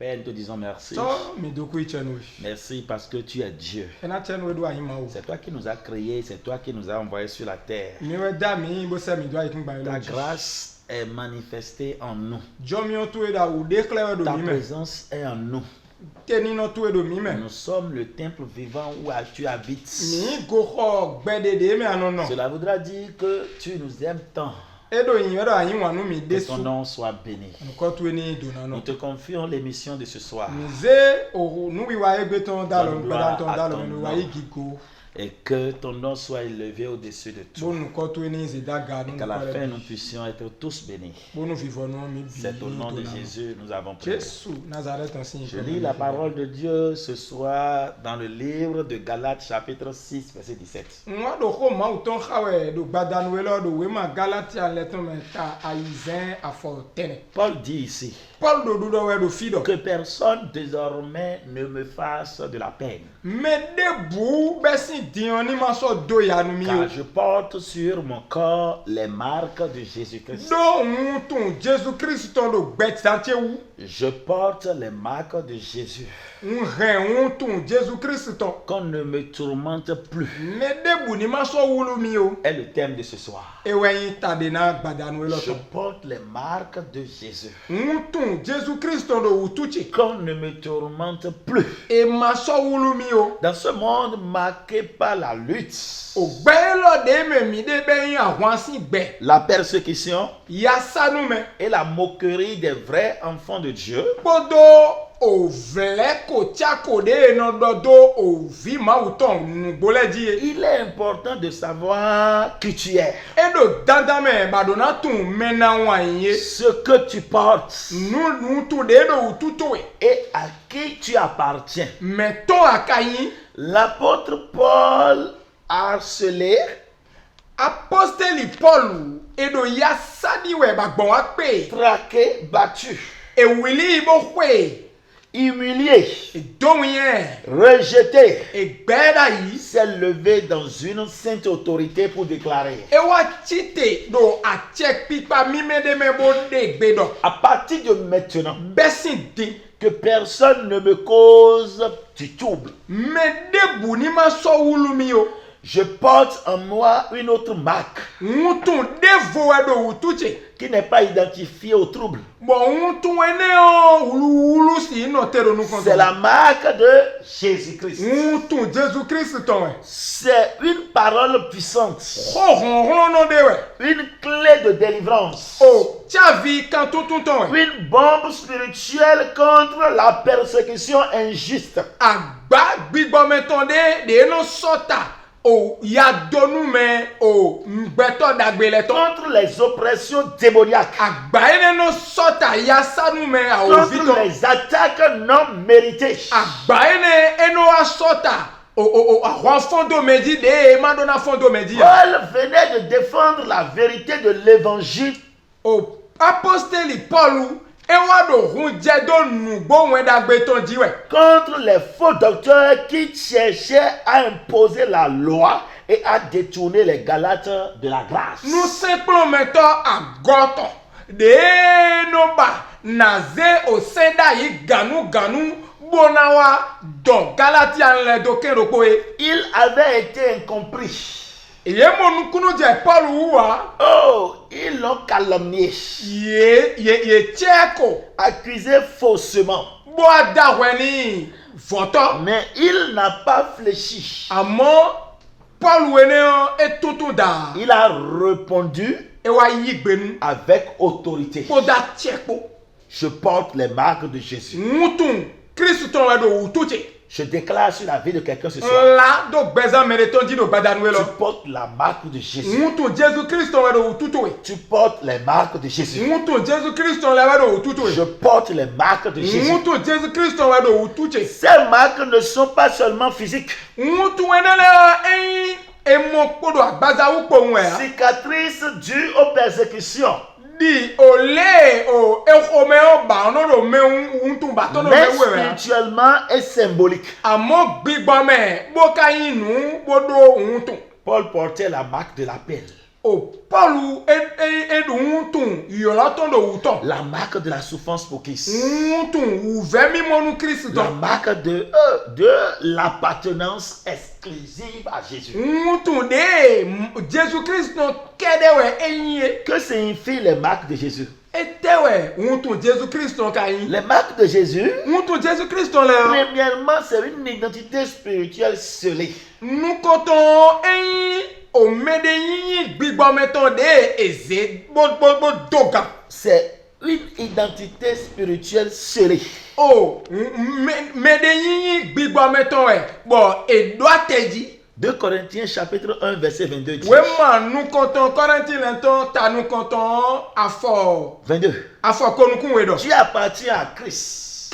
Père, nous te disons merci. Merci parce que tu es Dieu. C'est toi qui nous as créés, c'est toi qui nous as envoyés sur la terre. Ta grâce est manifestée en nous. Ta présence est en nous. Nous sommes le temple vivant où tu habites. Cela voudra dire que tu nous aimes tant. Que ton nom soit béni. Nous te confions l'émission de ce soir. Et que ton nom soit élevé au-dessus de tout. Et qu'à la fin, nous puissions être tous bénis. C'est au nom de Jésus nous avons prié. Je lis la parole de Dieu ce soir dans le livre de Galates chapitre 6 verset 17. Paul dit ici que personne désormais ne me fasse de la peine. Car je porte sur mon corps les marques de Jésus-Christ. Je porte les marques de Jésus. Qu'on ne me tourmente plus. Est le thème de ce soir. Je porte les marques de Jésus. Qu'on ne me tourmente plus. Dans ce monde marqué par la lutte, la persécution et la moquerie des vrais enfants de Dieu, il est important de savoir qui tu es, ce que tu portes et à qui tu appartiens. L'apôtre Paul harcelé, traqué, battu, humilié, rejeté, s'est levé dans une sainte autorité pour déclarer: à partir de maintenant, que personne ne me cause du trouble. Je porte en moi une autre marque qui n'est pas identifiée au trouble. C'est la marque de Jésus-Christ. C'est une parole puissante, une clé de délivrance, une bombe spirituelle contre la persécution injuste, contre les oppressions démoniaques, contre les attaques non méritées. Paul venait de défendre la vérité de l'évangile contre les faux docteurs qui cherchaient à imposer la loi et à détourner les Galates de la grâce. Nous simplement mettons à goto de noba naze au senda yi ganu bonawa don Galatian le dokerokoe. Il avait été incompris. Oh, ils l'ont calomnié, accusé faussement. Mais il n'a pas fléchi. Il a répondu avec autorité: je porte les marques de Jésus. Je déclare sur la vie de quelqu'un ce soir: tu portes la marque de Jésus. Tu portes les marques de Jésus. Je porte les marques de Jésus. Ces marques ne sont pas seulement physiques. Cicatrices dues aux persécutions, mais spirituellement et symbolique. Paul portait la marque de l'appel. La marque de la souffrance pour Christ. La marque de l'appartenance exclusive à Jésus. Que signifient les marques de Jésus? Les marques de Jésus, premièrement, c'est une identité spirituelle scellée. Nous comptons c'est une identité spirituelle scellée. Oh, 2 Corinthiens chapitre 1 verset 22 dit. Nous comptons Corinthiens, nous comptons à fort. 22. Tu appartiens à Christ.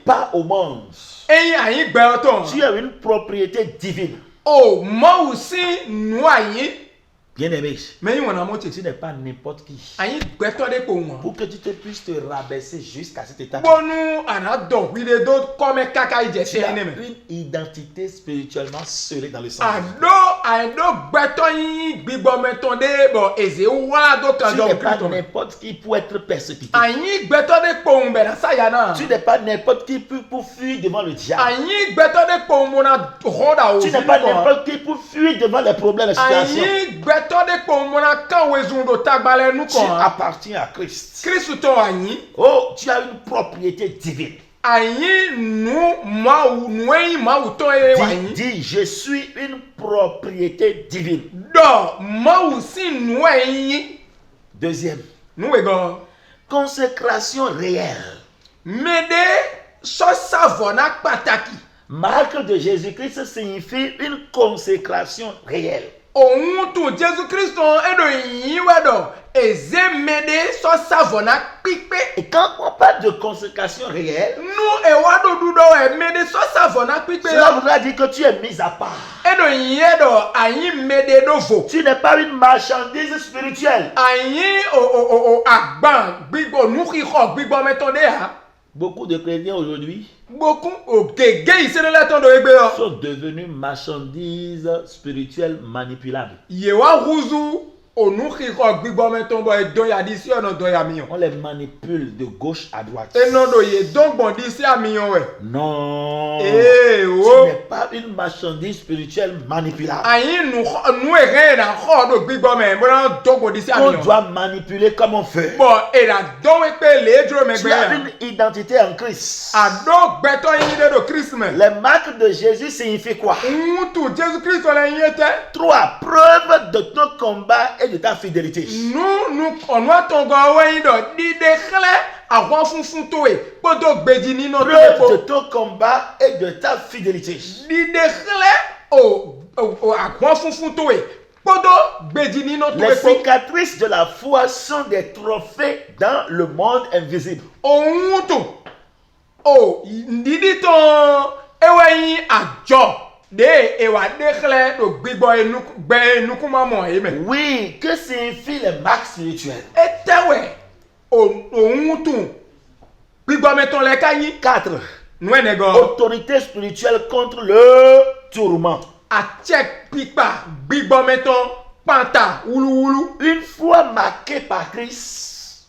Pas au monde. Tu as une propriété divine. Oh, moi aussi, nous Bien-aimé, tu n'es pas n'importe qui. Pour que tu te puisses te rabaisser jusqu'à cette étape. Tu as une identité spirituellement scellée dans le sang. Tu n'es pas n'importe qui pour être persécuté. Tu n'es pas n'importe qui pour fuir devant le diable. Tu n'es pas n'importe qui pour fuir devant les problèmes et les situations. Tu appartiens à Christ. Oh, tu as une propriété divine. Dis, je suis une propriété divine. Deuxième, consécration réelle. Marque de Jésus-Christ signifie une consécration réelle. Et quand on parle de consécration réelle, cela voudra dire que tu es mis à part. Tu n'es pas une marchandise spirituelle. Beaucoup de chrétiens aujourd'hui sont devenus marchandises spirituelles manipulables. On les manipule de gauche à droite. Non. Tu n'es pas une marchandise spirituelle manipulable. On doit manipuler comme on veut. Tu as une identité en Christ. Les marques de Jésus signifient quoi? 3. Preuve de ton combat et de ta fidélité. Preuve de ton combat et de ta fidélité. Les cicatrices de la foi sont des trophées dans le monde invisible. Oui, que signifient les marques spirituelles? 4. Autorité spirituelle contre le tourment. Une fois marqué par Christ,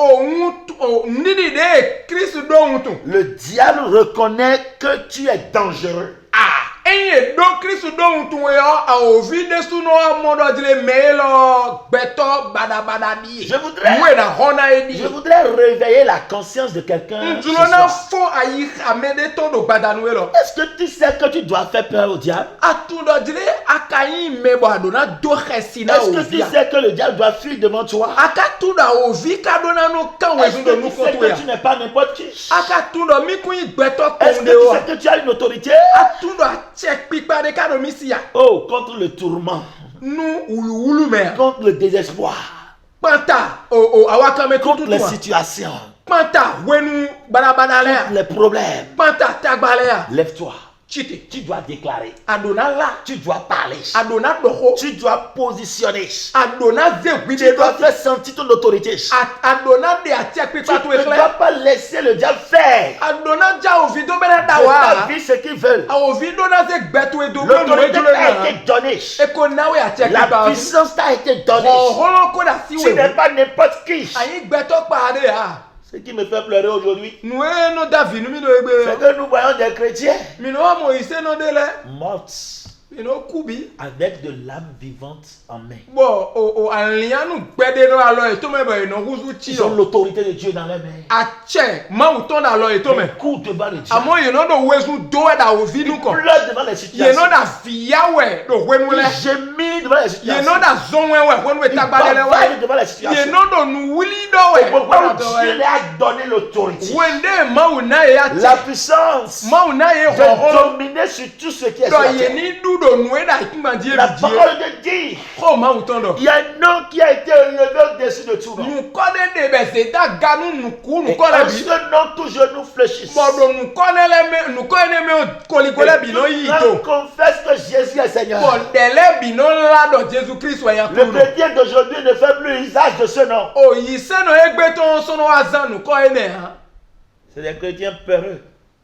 le diable reconnaît que tu es dangereux. Je voudrais réveiller la conscience de quelqu'un. Est-ce que tu sais que tu dois faire peur au diable? Est-ce que tu sais que le diable doit fuir devant toi? Est-ce que tu sais que tu n'es pas n'importe qui? Est-ce que tu sais que tu as une autorité? Oh, contre le tourment, contre le désespoir, contre les situations, contre les problèmes. Lève-toi. Tu dois déclarer. Adonala. Tu dois parler. Adona doho. Tu dois positionner. Adona zegwi Tu dois faire sentir ton autorité. Adona de atiakpi Tu patu ne dois pas laisser le diable faire. Adona ja ovido bena Ta dawa. vie ce qu'ils veulent. A ovido na ze gbetu edo L'autorité t'a été donnée. Eko nawe atiakpi La patu. puissance t'a été donnée. Holo ko da Tu siwe. n'es pas n'importe qui. Ayi gbeto pade ha. Ce qui me fait pleurer aujourd'hui, Nous no David nous mi do c'est egbe. que nous voyons des chrétiens Mi no Moïse no dele. morts Mi no kubi. avec de l'âme vivante en main. Bon o alianu gbede no alo e to me be no huzu chi Ils ont yo. l'autorité de Dieu dans leurs mains. Ache ma uton alo e to me. Ils courent devant le diable. Amo ye no do wezu do e da ovidu Ils ko. pleurent devant les Ye situations. no da fiyawe do wenu le. Ils gémissent devant les Ye situations. no da zonwewe wenu Ils tagbadele bavaillent we. devant les Ye situations. no do nu wili do we. Pourquoi Dieu leur a donné l'autorité, Wende ma una ye la ache. puissance Ma una ye de ho. dominer sur tout ce qui est Do sur la ye terre. ni du do nu e da ikuma die La bi die. parole de Dieu. Ko ma uton do. Il y a un nom qui a été élevé au-dessus de tout nom. Nu kone de be se ta ganu nu ku nu Et kone en bi. ce nom, tout genou fléchisse. Bodo nu kone me kolikole bi no yi On to. confesse que Jésus est Seigneur. Bọ̀dẹ̀lẹ̀ bi no la do Jésus Christ wa ya Le kúrò. chrétien d'aujourd'hui ne fait plus usage de ce nom. Oyi sẹ́nu egbe tó ń sọ́nà azanu kọ́ ẹ̀ nẹ̀ hàn. C'est des chrétiens peureux.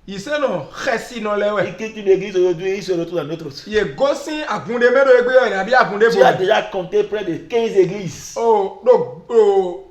Yi sẹ́nu xẹ́sì nọ lẹ́wẹ̀. Ils quittent une église aujourd'hui, ils se retrouvent dans notre autre. Ye gosi agunde mẹ́rin egbe yọ̀ nàbí agunde Tu as bò. déjà compté près de 15 églises.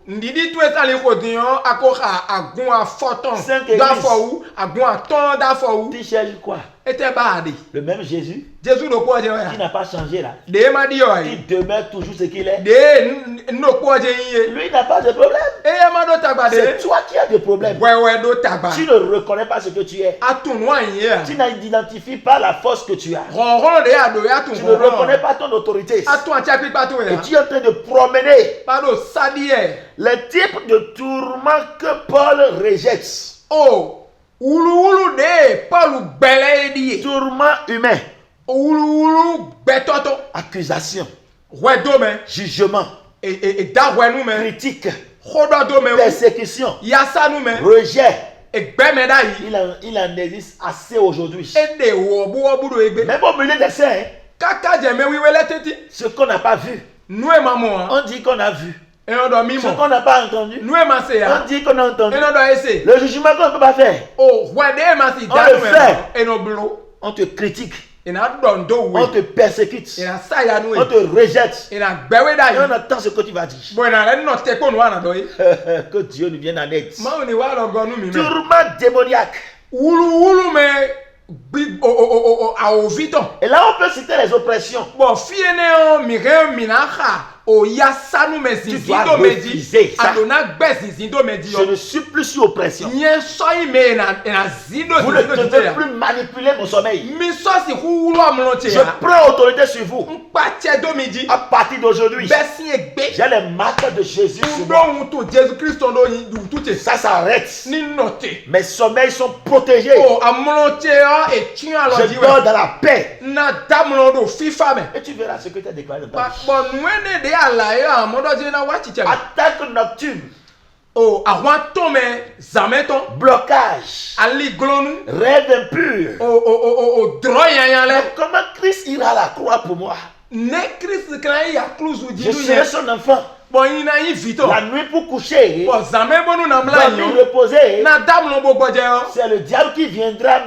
Ndidi tó ẹ̀sán lè kò dìyàn akó agun afọ́tàn 5 églises. dáfọ̀wù agun atán dáfọ̀wù. Tu cherches quoi? E tẹ́ bá a de. Le même Jésus Jésus ló kó ọjẹ́ qui wẹ̀. n'a pas changé là. Dèé má di yọ̀ Qui yìí. demeure toujours ce qu'il est. Dèé nò kó ọjẹ́ yín ye. Lui n'a pas de problème. Eye má dó tagba C'est dé. toi qui as des problèmes. Wẹ́wẹ́ dó tagba. Tu ne reconnais pas ce que tu es. Atunu àyìn yẹ. Tu n'identifies pas la force que tu as. Rọ̀rọ̀ de àdó yà tún Tu ne reconnais pas ton autorité. Atún àti apípa tó Et yà. tu es en train de promener Pàdó sádìẹ̀. les types de tourments que Paul rejette. O wúlúwúlú de Paul gbẹ̀lẹ́ di. Tourments humains, Wúlúwúlú gbẹ̀tọ́tọ́. accusations, Wẹ̀dọ́mẹ. jugements, Ìdáwẹ̀numẹ. critiques, Kódọ́dọ́mẹ. persécutions, Yasanumẹ. rejet. Ìgbẹ́mẹ̀dá yìí. Il en existe assez aujourd'hui. Èdè wọ̀búwọ́búrò egbe. Même au milieu des saints, Kàkà jẹ̀mẹ́ wíwẹ́lẹ́ tètè. ce qu'on n'a pas vu, Nú ẹ̀ máa mọ̀ wá. on dit qu'on a vu. Ẹ̀yàn dọ̀ Ce mímọ̀. qu'on n'a pas entendu, Nú ẹ̀ máa ṣe yá. on dit qu'on a entendu. Ẹ̀yàn dọ̀ ẹsẹ̀. Le jugement qu'on ne peut pas faire, O wẹ̀dẹ́ ẹ̀ máa sì On dánú le ẹ̀ fait. ẹ̀nà blo. on te critique, Ìnà dọ̀ndọ̀ on wẹ̀. te persécute, Ìnà sáyanu on ẹ̀. te rejette. Ìnà gbẹ́wé dà Et on yìí. attend ce que tu vas dire. Bọ̀ ìnà rẹ̀ nínà tẹ́ kóònù wà nàdọ̀ yìí. Que Dieu nous vienne en aide. Máa ní wàá lọ gọ́nù mi mẹ́. Tourment démoniaque. Wúlúwúlú mẹ́ gbí àwòvítọ̀. Et là, on peut citer les oppressions. Bọ̀ fíye ní ọ mìíràn mìíràn hà òya sánú mẹ́ zinzin dois tó mẹ́ di. refuser ça. Àdóná gbẹ́ zinzin tó mẹ́ di Je yọ. ne suis plus sous oppression. Ìyẹn sọ́yìn mẹ́ ìnà zindo Vous ne zinzin tó ti devez yà. plus manipuler mon sommeil. Mi sọ́ọ̀sì kú wúlú àmúlò ti Je yà. prends autorité sur vous. Ń pàṣẹ dómi di. À partir d'aujourd'hui, Bẹ́ẹ̀ sí ẹgbẹ́. j'ai les marques de Jésus sur moi. Ndóhun tó Jésù Kristo lóyin dùtú tè. Ça s'arrête. Nínú tè. Mes sommeils sont protégés. O àmúlò tè ọ́ ètí àlọ́dí Je wẹ̀. dors dans la paix. Na dámúlò do fífa mẹ́. Et tu verras ce que tu as déclaré dans ta vie. Bọ̀ nuwene de àlàyé àmọ́dọ́jẹ́ náà wá tìtẹ̀ mẹ́. Attaque nocturne, O àwọn tó mẹ́ zàmẹ́tọ́. blocage, Ali glonu. rêve impur. O dɔrɔ yanyan lɛ. Comment Christ ira à la croix pour moi? Ne Christ kan ye yakulusu Je jidu serai yɛ. son enfant. Bɔn yina yi vitɔ. La nuit pour coucher, Bɔn zamɛ bɔnu namla dormir, yi. reposer. Na damu bo gbɔdze yɔ. C'est le diable qui viendra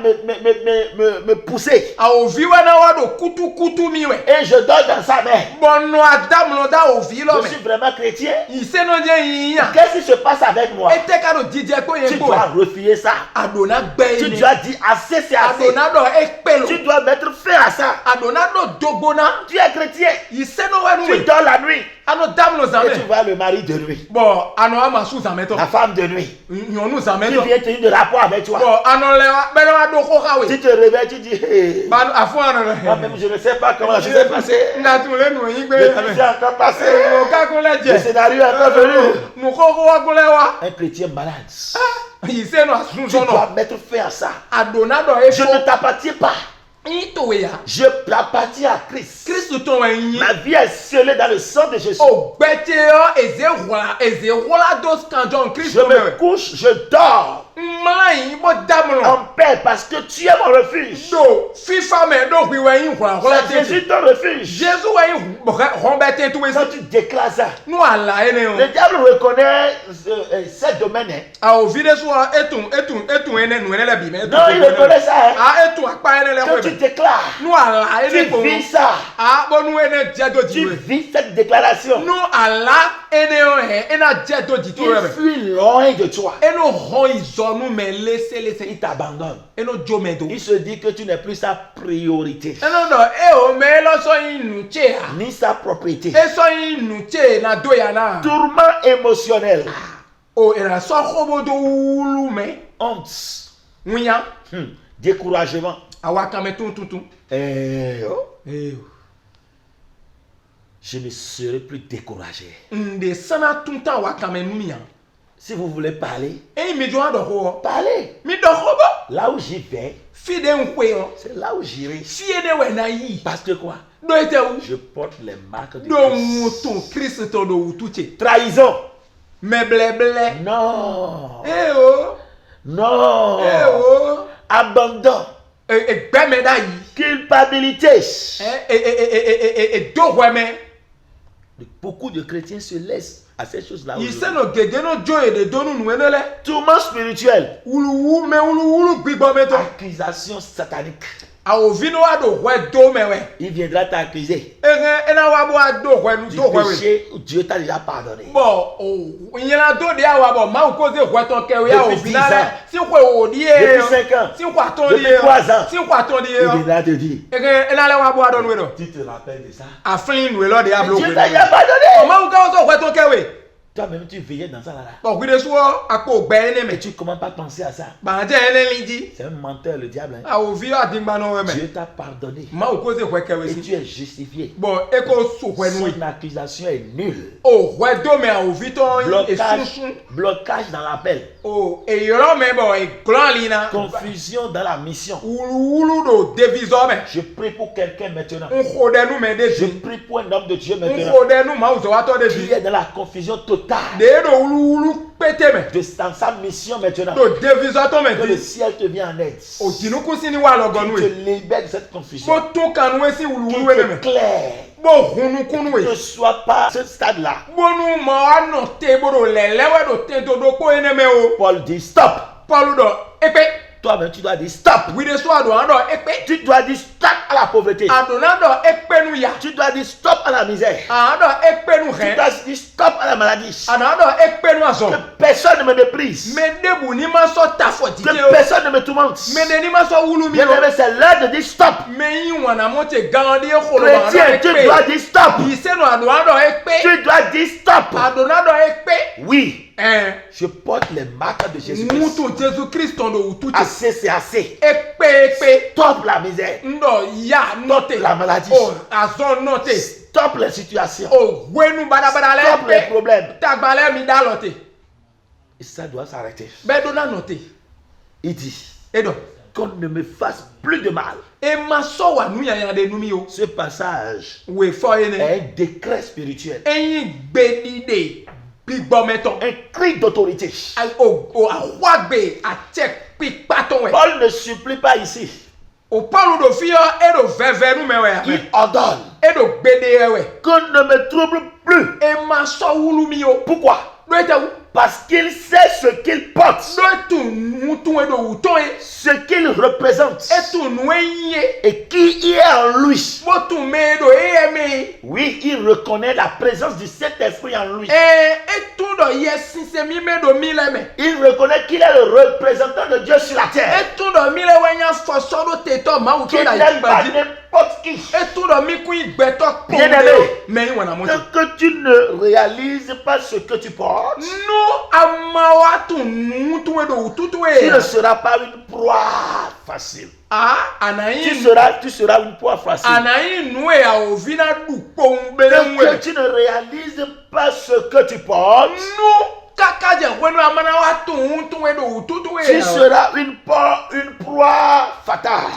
me pousser. Awo vi wa na wa do kutukutu mi wɛ. Et je dors dans sa main. Bɔn nɔ adamu da o vi lɔ Je suis mɛ. vraiment chrétien. Ìsɛnɔdze yi yan. Qu'est-ce qui se passe avec moi? E tɛ ka do jijɛ ko Tu ye ko dois wɛ. refuser ça. Adona gbɛ Tu yi dois ni. dire assez, c'est assez. Adona dɔ ekpe Tu lo. dois mettre fin à ça. Adona dɔ dogbona. Tu es chrétien. Ìsɛnɔwɛ nu Tu wɛ. dors la nuit. Ano damu lo Et tu zamɛ. vois le mari de nuit. Bɔn ano ama su La zamɛtɔ. femme de nuit. Nyɔnu Qui zamɛtɔ. vient tenir de rapport avec toi. Bɔn ano lɛ wa bɛlɛ wa do ko ka Tu wɛ. te réveilles, tu dis, hey, Ba a fɔ ano lɛ. moi-même je ne sais pas comment je vais passer. Nga tun le nu yi Le gbe temps est encore passé. o ka kun lɛ Le jɛ scénario est encore venu. nu ko ko wa kun lɛ wa Un chrétien malade. yi se nu asun Tu dois sɔnɔ mettre fin à ça. a donna dɔ e Je ne fɔ t'appartiens pas. yi to ya Je appartiens à Christ. kristu tó wɛ yi Ma vie est scellée dans le sang de Jésus. o gbɛte yɔ eze wla do kanjɔn Je kristu me mɛ couche, je dors. mla yi bɔ en paix parce que tu es mon refuge. C'est Jésus ton refuge. Quand tu déclares ça, le diable reconnaît ce domaine. Non, il reconnaît ça. Quand tu déclares, tu vis ça. Tu vis cette déclaration. Il fuit loin de toi. Il t'abandonne. Il se dit que tu n'es plus sa priorité. Ni sa propriété. Tourment émotionnel. Honte. Découragement. Je ne serai plus découragé. Si vous voulez parler, parlez. Là où j'y vais, c'est là où j'irai. Parce que quoi? Je porte les marques de Christ. Trahison. Non. Non. Abandon. Culpabilité. Beaucoup de chrétiens se laissent à ces choses-là. Tourment spirituel. Accusation satanique. Il viendra t'accuser du péché où Dieu t'a déjà pardonné. Depuis 10 ans, depuis 5 ans, depuis 3 ans, il viendra te dire, tu te rappelles de ça? Dieu t'a déjà pardonné. Toi-même, tu veillais dans ça là. Et tu commences pas à penser à ça. C'est un menteur, le diable. Dieu t'a pardonné. Et tu es justifié. Son accusation est nulle. Blocage dans l'appel. Confusion dans la mission. Je prie pour quelqu'un maintenant. Je prie pour un homme de Dieu maintenant. Qui est dans la confusion totale. Dans sa mission maintenant. Que le ciel te vient en aide. Qui te libère de cette confusion. Qui te claire. Ne sois pas à ce stade-là. Paul dit stop. Toi-même, tu dois dire stop. Tu dois dire stop à la pauvreté. Tu dois dire stop à la misère. Tu dois dire stop à la maladie. Que personne ne me méprise. Que personne ne me tourmente. Bien aimé, c'est l'heure de dire stop. Chrétien, tu dois dire stop. Tu dois dire stop. Oui. Je porte les marques de Jésus-Christ. Assez, c'est assez. Stop la misère. Stop la maladie. Stop les situations. Stop les problèmes. Et ça doit s'arrêter. Il dit qu'on ne me fasse plus de mal. Ce passage est un décret spirituel. Un cri d'autorité. Paul ne supplie pas ici. Il ordonne qu'on ne me trouble plus. Pourquoi? Parce qu'il sait ce qu'il porte, ce qu'il représente et qui est en lui. Oui, il reconnaît la présence du Saint-Esprit en lui. Il reconnaît qu'il est le représentant de Dieu sur la terre. Qu'il n'aime pas n'importe qui. Bien-aimé, que tu ne réalises pas ce que tu portes, tu ne seras pas une proie facile. Tu seras une proie facile. Que tu ne réalises pas ce que tu portes, tu seras une proie fatale.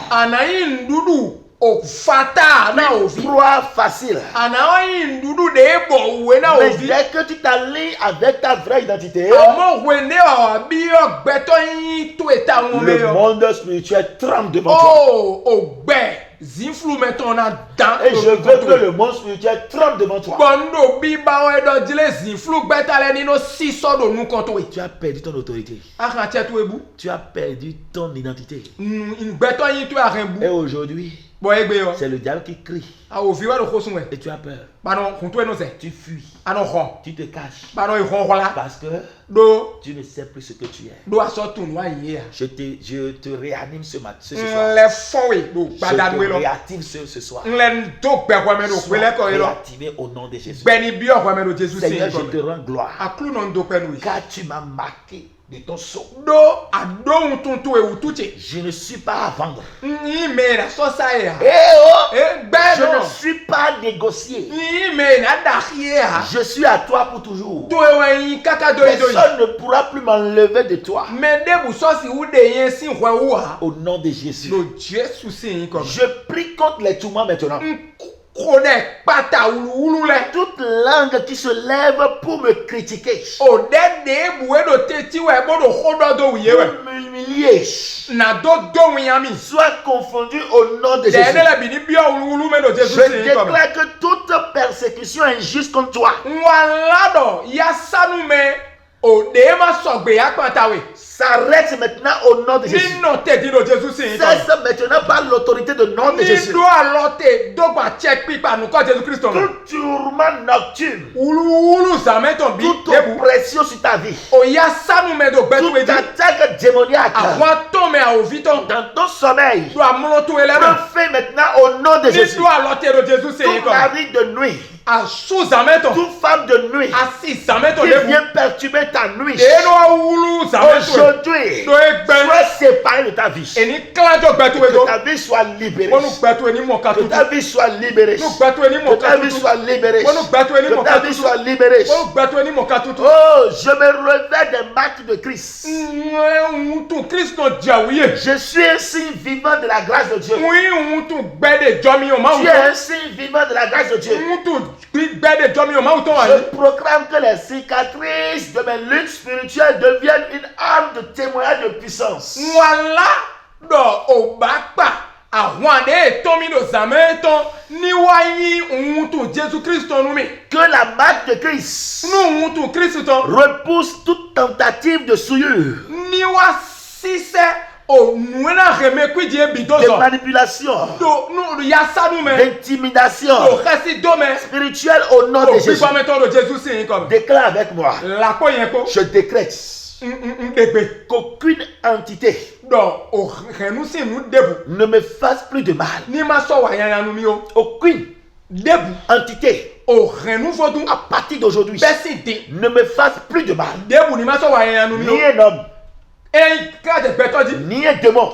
o fata na ovi. Proie facile. Anaoyi ndudu de bo we na Mais ovi. dès que tu t'alignes avec ta vraie identité, Amo wende o bi o gbeto yin to eta won me le yo. monde spirituel tremble devant toi. Oh, o gbe. Zinflu meton na dan. Et je veux que le monde spirituel tremble devant toi. Bondo bi ba we do dile zinflu gbetale ni no si so do nu konto we. Tu as perdu ton autorité. Akan chetu ebu. Tu as perdu ton identité. Gbeto yin to akan Et bu. aujourd'hui, Bo egbe yo. c'est le diable qui crie. A ovi wa do kosun we. Et tu as peur. Bano konto e no se. Tu fuis. Ano ho. Tu te caches. Bano e ho la. Parce que Do tu ne sais plus ce que tu es. do aso tun wa yin ya. Je te réanime ce soir. Le fon we do Je gbadan we te lo. réactive ce soir. Nle do gbe kwa me do Sois pele ko lo. réactivé au nom de Jésus. Gbeni bi o kwa me do Jesus Seigneur, se je ko. te rends gloire. Aklu non do pe nu. Car tu m'as marqué de ton sceau. Do adon tun to e utuche. Je ne suis pas à vendre. Ni me na so sa ya. Oh! Gbe Je ne no. suis pas négocié. Ni me na da khie ha. Je suis à toi pour toujours. To e wa yin kaka do e do. Personne ne pourra plus m'enlever de toi. Me de bu so si u de yen sin hwe wu ha. Au nom de Jésus. Do Jesus se yin ko. Je prie contre les tourments maintenant. Kone pata ulu le. Toute langue qui se lève pour me critiquer, O de bu e do teti we bo do hodo do wiye we. pour m'humilier, Na do wiyami. soit confondu au nom de De Jésus. ne la bini bi ulu me do Jesus Je se yin ko. déclare que toute persécution injuste contre toi Wala do ya sanu me o de ma sogbe ya pata we. s'arrête maintenant au nom de Jésus. Ni no te di do Jesus se yin ko. Cesse maintenant par l'autorité du nom de Ni Jésus. do alote do gba check pipa nu ko Jesus Christ mo. Tout tourment nocturne, Ulu zameton bi toute debu. oppression sur ta vie, O ya sanu me do gbetu we toute di. attaque démoniaque Àwọn tó me a oviton. dans ton sommeil, Do amulo to ele prends me. fin maintenant au nom de Ni Jésus. do alote do Jesus se yin Tout ko. mari de nuit, Asu zameton. toute femme de nuit Asi zameton qui debu. vient perturber ta nuit, De no ulu zameton. aujourd'hui, Do egbe. sois séparé de ta vie. Eni klajo gbetu we Que do. ta vie soit libérée. Wonu gbetu eni mo Que katutu. ta vie soit libérée. Wonu gbetu eni mo Que ta vie katutu. soit libérée. Wonu gbetu eni mo Que ta vie katutu. soit libérée. Wonu gbetu eni mo katutu. Oh, je me revêt des marques de Christ. Tu Christ no jawiye. Je suis un signe vivant de la grâce de Dieu. Tu gbede jomi o ma Tu es un signe vivant de la grâce de Dieu. Tu gbede jomi o ma uton wa. Je proclame que les cicatrices de mes luttes spirituelles deviennent une arme de témoignage de puissance. Wala do obakpa àwọn ade tomi do zameton ni wa yin tu Jesus Christ nu mi. Que la marque de Christ Nu tu Christ ton repousse toute tentative de souillure, ni wa sise o nuena reme ku die de bidozo. manipulation, Do nu ya sanu me. d'intimidation Do khasi do me. spirituelle au nom de Do Jésus. bipa meton do Jesus sin comme. Déclare avec moi. La ko yen ko. Je décrète Degbe. qu'aucune entité Do o renu sin nu debu. ne me fasse plus de mal. Ni ma so wa yan nu mi o. Aucune Debu. entité O renu fodun. à partir d'aujourd'hui Besi de. ne me fasse plus de mal. Debu ni ma so wa yan nu mi Ni o. un homme, E ka de beto di. ni un démon,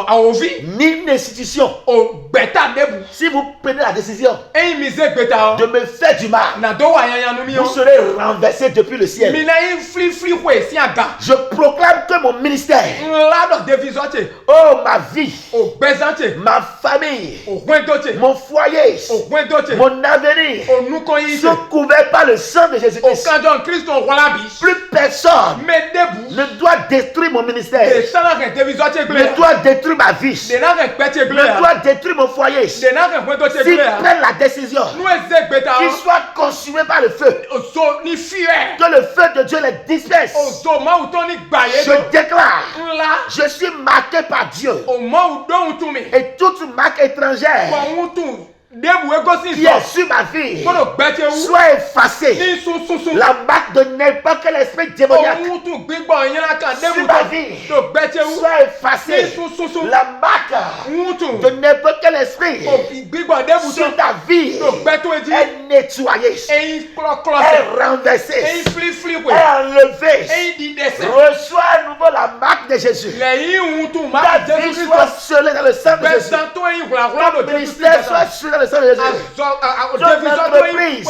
A ovi. ni une institution. O beta debu. Si vous prenez la décision E mi ze beta de o. me faire du mal, Na do wa yan nu mi vous o. serez renversé depuis le ciel. Mi na in fli hwe si aga. Je proclame que mon ministère, La do devisote. oh ma vie, O bezante. ma famille, O hwendote. mon foyer, O hwendote. mon avenir O nuko yi se. sont couverts par le sang de O Jésus-Christ. kanjon Christ on wala bi. Plus personne Me debu. ne doit détruire mon De ministère, sana ke devisote ne gle. doit détruire ma vie, De na ke pete gle. ne doit détruire mon foyer. De na ke hwendote S'ils gle. prennent la décision Nu ze beta qu'ils o. soient consumés par le feu, O so ni fie. que le feu de Dieu les disperse. O so ma uton ni gbaye Je do. déclare, La. je suis marqué par Dieu O ma udon utu mi. et toute marque étrangère Kwa utu. Debu egosi qui est sur ma vie Kono gbete wu. soit effacée. Ni sun. La marque de n'importe quel esprit démoniaque O utu gbigbo yin la kan sur debu ma to. vie Do gbete wu. soit effacée. Ni sun. La marque Utu. de n'importe quel esprit O gbigbo debu sur to. ta vie Do gbete we di. est nettoyée, Eyin klo est se. renversée, Eyin fli we. est enlevée. Eyin di dese. Reçois à nouveau la marque de Jésus. Lẹ́yìn utu ma Ta vie Jésus soit Christ. scellée dans le sang de Jésus. Besan to eyin wula Ton do Jésus ministère soit Christ. scellé dans le sang de Jésus. Ton entreprise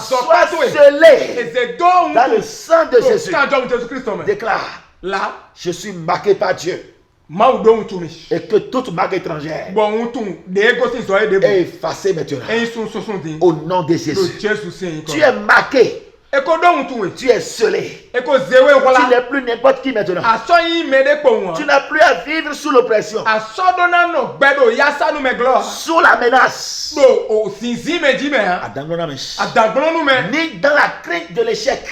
soit scellée Eze do dans le utu. sang de Jésus. Kanjọ Jésus Christ mẹ. Déclare, La. je suis marqué par Dieu. Et que toute marque étrangère est effacée maintenant. Au nom de Jésus. Tu es marqué. Tu es scellé. Tu n'es plus n'importe qui maintenant. Tu n'as plus à vivre sous l'oppression. Sous la menace. Ni dans la crainte de l'échec.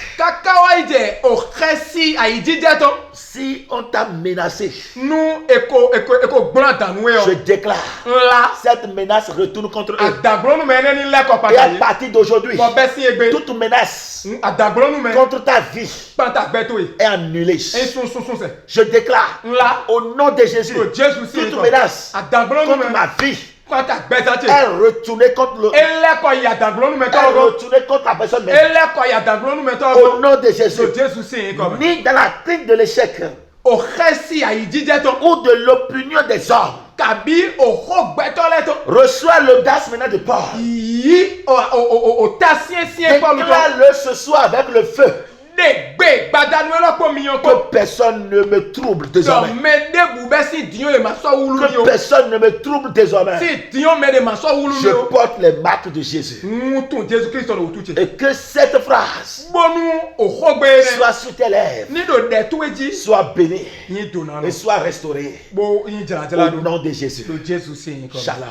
Si on t'a menacé, je déclare, cette menace retourne contre eux. Et à partir d'aujourd'hui, toute menace contre ta vie est annulée. Je déclare, au nom de Jésus, toute menace contre ma vie est retournée contre le. Elle retournée contre la personne même. Au nom de Jésus. Ni dans la crainte de l'échec ou de l'opinion des hommes. Reçois l'audace maintenant de Paul. Déclare-le ce soir avec le feu. Que personne ne me trouble désormais. Que personne ne me trouble désormais. Je porte les marques de Jésus. Et que cette phrase soit sur tes lèvres, soit bénie et soit restaurée. Au nom de Jésus. Shalom.